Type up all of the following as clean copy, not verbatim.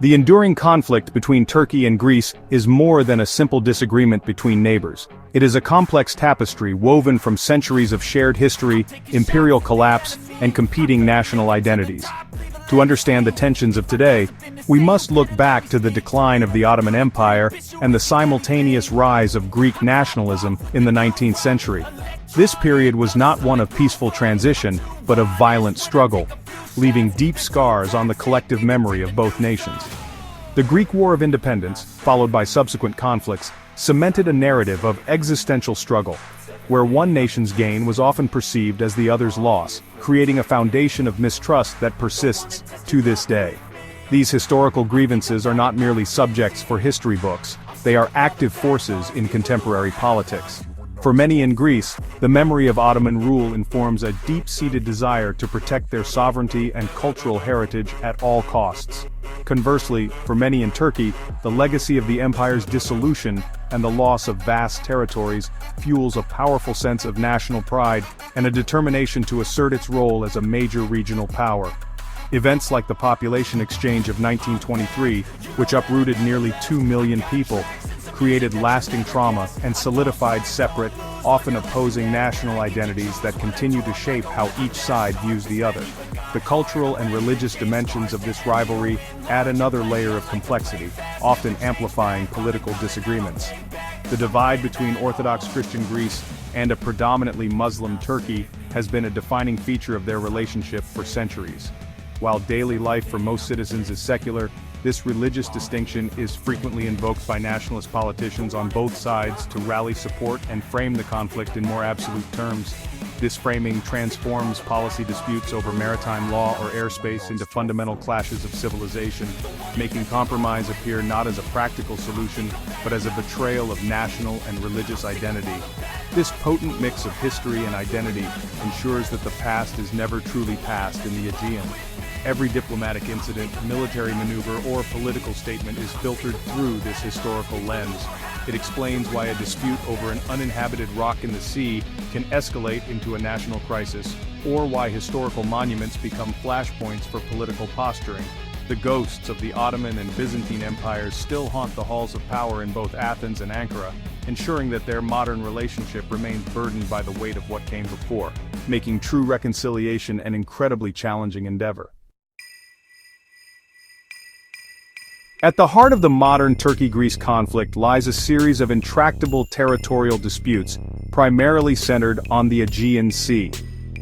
The enduring conflict between Turkey and Greece is more than a simple disagreement between neighbors. It is a complex tapestry woven from centuries of shared history, imperial collapse, and competing national identities. To understand the tensions of today, we must look back to the decline of the Ottoman Empire and the simultaneous rise of Greek nationalism in the 19th century. This period was not one of peaceful transition, but of violent struggle, leaving deep scars on the collective memory of both nations. The Greek War of Independence, followed by subsequent conflicts, cemented a narrative of existential struggle, where one nation's gain was often perceived as the other's loss, creating a foundation of mistrust that persists to this day. These historical grievances are not merely subjects for history books, they are active forces in contemporary politics. For many in Greece, the memory of Ottoman rule informs a deep-seated desire to protect their sovereignty and cultural heritage at all costs. Conversely, for many in Turkey, the legacy of the empire's dissolution and the loss of vast territories fuels a powerful sense of national pride and a determination to assert its role as a major regional power. Events like the population exchange of 1923, which uprooted nearly 2 million people, created lasting trauma and solidified separate, often opposing national identities that continue to shape how each side views the other. The cultural and religious dimensions of this rivalry add another layer of complexity, often amplifying political disagreements. The divide between Orthodox Christian Greece and a predominantly Muslim Turkey has been a defining feature of their relationship for centuries. While daily life for most citizens is secular, this religious distinction is frequently invoked by nationalist politicians on both sides to rally support and frame the conflict in more absolute terms. This framing transforms policy disputes over maritime law or airspace into fundamental clashes of civilization, making compromise appear not as a practical solution, but as a betrayal of national and religious identity. This potent mix of history and identity ensures that the past is never truly past in the Aegean. Every diplomatic incident, military maneuver, or political statement is filtered through this historical lens. It explains why a dispute over an uninhabited rock in the sea can escalate into a national crisis, or why historical monuments become flashpoints for political posturing. The ghosts of the Ottoman and Byzantine empires still haunt the halls of power in both Athens and Ankara, ensuring that their modern relationship remains burdened by the weight of what came before, making true reconciliation an incredibly challenging endeavor. At the heart of the modern Turkey-Greece conflict lies a series of intractable territorial disputes, primarily centered on the Aegean Sea.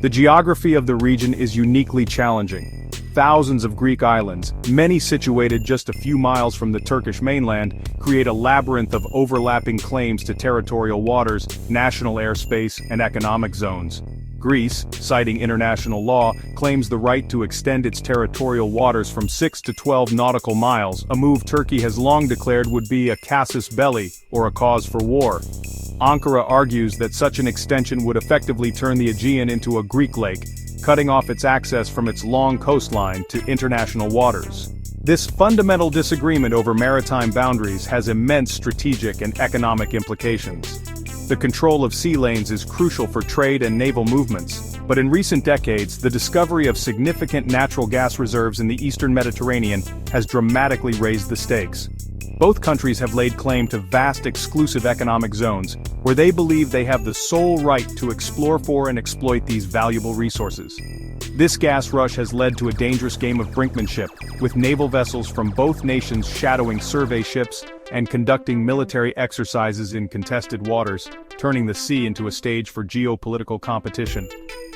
The geography of the region is uniquely challenging. Thousands of Greek islands, many situated just a few miles from the Turkish mainland, create a labyrinth of overlapping claims to territorial waters, national airspace, and economic zones. Greece, citing international law, claims the right to extend its territorial waters from 6 to 12 nautical miles, a move Turkey has long declared would be a casus belli, or a cause for war. Ankara argues that such an extension would effectively turn the Aegean into a Greek lake, cutting off its access from its long coastline to international waters. This fundamental disagreement over maritime boundaries has immense strategic and economic implications. The control of sea lanes is crucial for trade and naval movements, but in recent decades, the discovery of significant natural gas reserves in the eastern Mediterranean has dramatically raised the stakes. Both countries have laid claim to vast exclusive economic zones, where they believe they have the sole right to explore for and exploit these valuable resources. This gas rush has led to a dangerous game of brinkmanship, with naval vessels from both nations shadowing survey ships and conducting military exercises in contested waters, turning the sea into a stage for geopolitical competition.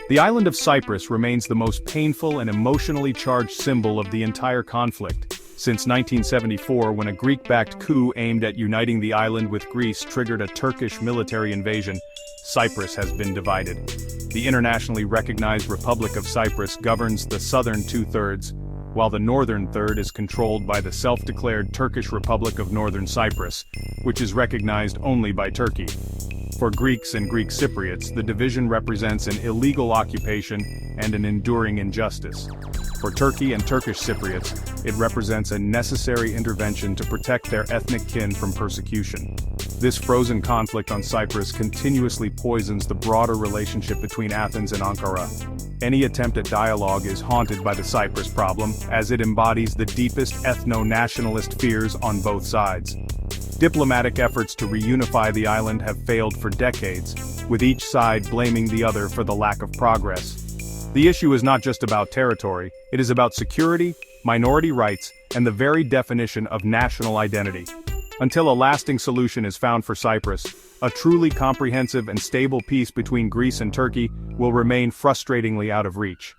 The island of Cyprus remains the most painful and emotionally charged symbol of the entire conflict. Since 1974, when a Greek-backed coup aimed at uniting the island with Greece triggered a Turkish military invasion, Cyprus has been divided. The internationally recognized Republic of Cyprus governs the southern two-thirds, while the northern third is controlled by the self-declared Turkish Republic of Northern Cyprus, which is recognized only by Turkey. For Greeks and Greek Cypriots, the division represents an illegal occupation and an enduring injustice. For Turkey and Turkish Cypriots, it represents a necessary intervention to protect their ethnic kin from persecution. This frozen conflict on Cyprus continuously poisons the broader relationship between Athens and Ankara. Any attempt at dialogue is haunted by the Cyprus problem, as it embodies the deepest ethno-nationalist fears on both sides. Diplomatic efforts to reunify the island have failed for decades, with each side blaming the other for the lack of progress. The issue is not just about territory, it is about security, minority rights, and the very definition of national identity. Until a lasting solution is found for Cyprus, a truly comprehensive and stable peace between Greece and Turkey will remain frustratingly out of reach.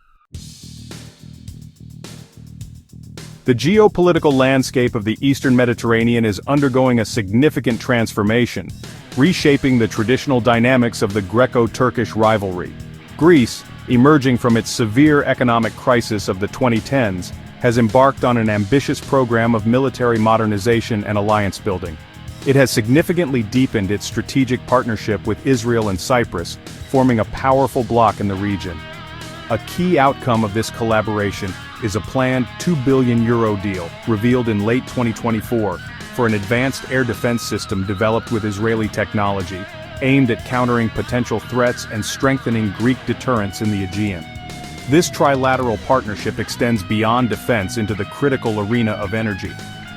The geopolitical landscape of the Eastern Mediterranean is undergoing a significant transformation, reshaping the traditional dynamics of the Greco-Turkish rivalry. Greece, emerging from its severe economic crisis of the 2010s, has embarked on an ambitious program of military modernization and alliance building. It has significantly deepened its strategic partnership with Israel and Cyprus, forming a powerful bloc in the region. A key outcome of this collaboration is a planned €2 billion deal, revealed in late 2024, for an advanced air defense system developed with Israeli technology, aimed at countering potential threats and strengthening Greek deterrence in the Aegean. This trilateral partnership extends beyond defense into the critical arena of energy.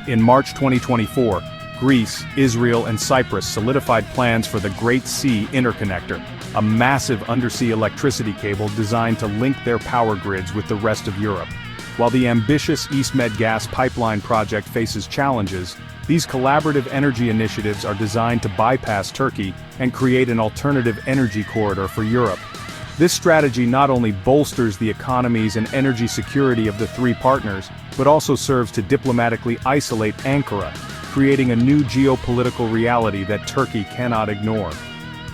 In March 2024, Greece, Israel, and Cyprus solidified plans for the Great Sea Interconnector, a massive undersea electricity cable designed to link their power grids with the rest of Europe. While the ambitious EastMed gas pipeline project faces challenges, these collaborative energy initiatives are designed to bypass Turkey and create an alternative energy corridor for Europe. This strategy not only bolsters the economies and energy security of the three partners, but also serves to diplomatically isolate Ankara, creating a new geopolitical reality that Turkey cannot ignore.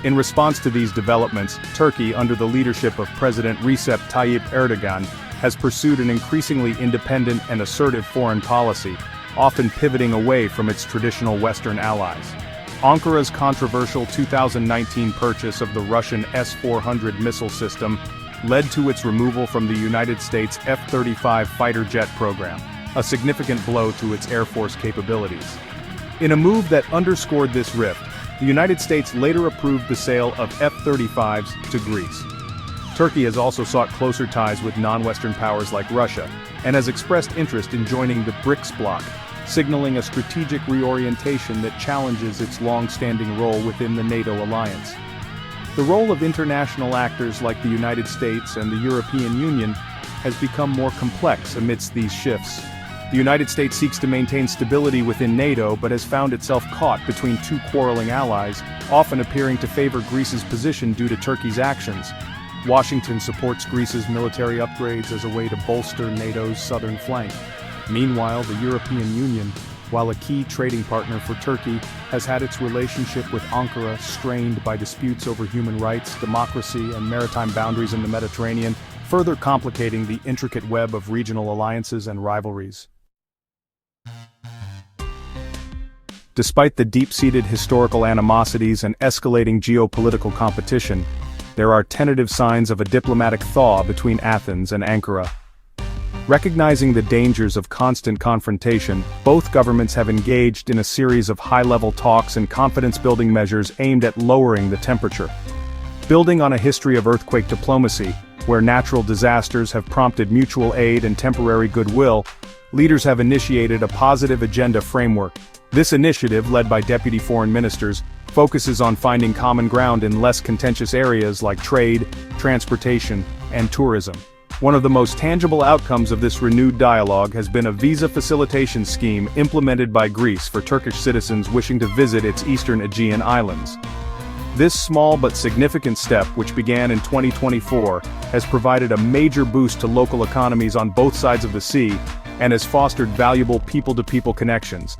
In response to these developments, Turkey, under the leadership of President Recep Tayyip Erdogan, has pursued an increasingly independent and assertive foreign policy, often pivoting away from its traditional Western allies. Ankara's controversial 2019 purchase of the Russian S-400 missile system led to its removal from the United States F-35 fighter jet program, a significant blow to its Air Force capabilities. In a move that underscored this rift, the United States later approved the sale of F-35s to Greece. Turkey has also sought closer ties with non-Western powers like Russia, and has expressed interest in joining the BRICS bloc, signaling a strategic reorientation that challenges its long-standing role within the NATO alliance. The role of international actors like the United States and the European Union has become more complex amidst these shifts. The United States seeks to maintain stability within NATO but has found itself caught between two quarreling allies, often appearing to favor Greece's position due to Turkey's actions. Washington supports Greece's military upgrades as a way to bolster NATO's southern flank. Meanwhile, the European Union, while a key trading partner for Turkey, has had its relationship with Ankara strained by disputes over human rights, democracy, and maritime boundaries in the Mediterranean, further complicating the intricate web of regional alliances and rivalries. Despite the deep-seated historical animosities and escalating geopolitical competition, there are tentative signs of a diplomatic thaw between Athens and Ankara. Recognizing the dangers of constant confrontation, both governments have engaged in a series of high-level talks and confidence-building measures aimed at lowering the temperature. Building on a history of earthquake diplomacy, where natural disasters have prompted mutual aid and temporary goodwill, leaders have initiated a positive agenda framework. This initiative, led by deputy foreign ministers, focuses on finding common ground in less contentious areas like trade, transportation, and tourism. One of the most tangible outcomes of this renewed dialogue has been a visa facilitation scheme implemented by Greece for Turkish citizens wishing to visit its eastern Aegean islands. This small but significant step, which began in 2024, has provided a major boost to local economies on both sides of the sea, and has fostered valuable people-to-people connections.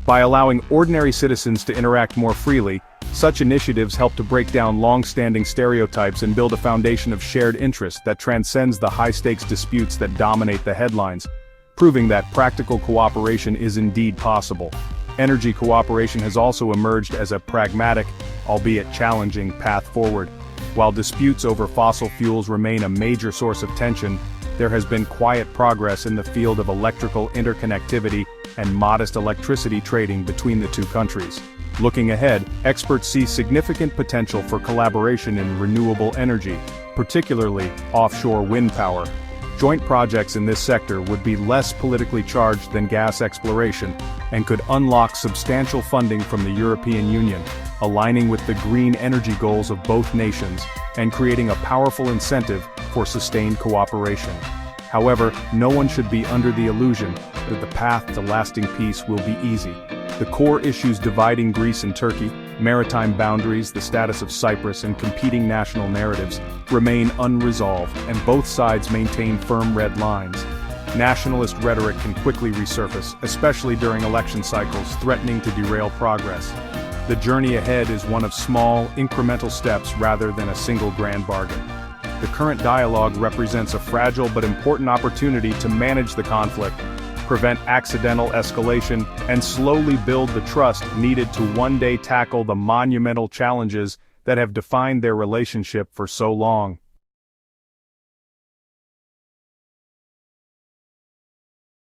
By allowing ordinary citizens to interact more freely, such initiatives help to break down long-standing stereotypes and build a foundation of shared interest that transcends the high-stakes disputes that dominate the headlines, proving that practical cooperation is indeed possible. Energy cooperation has also emerged as a pragmatic, albeit challenging, path forward. While disputes over fossil fuels remain a major source of tension, there has been quiet progress in the field of electrical interconnectivity, and modest electricity trading between the two countries. Looking ahead, experts see significant potential for collaboration in renewable energy, particularly offshore wind power. Joint projects in this sector would be less politically charged than gas exploration, and could unlock substantial funding from the European Union, aligning with the green energy goals of both nations, and creating a powerful incentive for sustained cooperation. However, no one should be under the illusion that the path to lasting peace will be easy. The core issues dividing Greece and Turkey, maritime boundaries, the status of Cyprus, and competing national narratives, remain unresolved, and both sides maintain firm red lines. Nationalist rhetoric can quickly resurface, especially during election cycles, threatening to derail progress. The journey ahead is one of small, incremental steps rather than a single grand bargain. The current dialogue represents a fragile but important opportunity to manage the conflict, prevent accidental escalation, and slowly build the trust needed to one day tackle the monumental challenges that have defined their relationship for so long.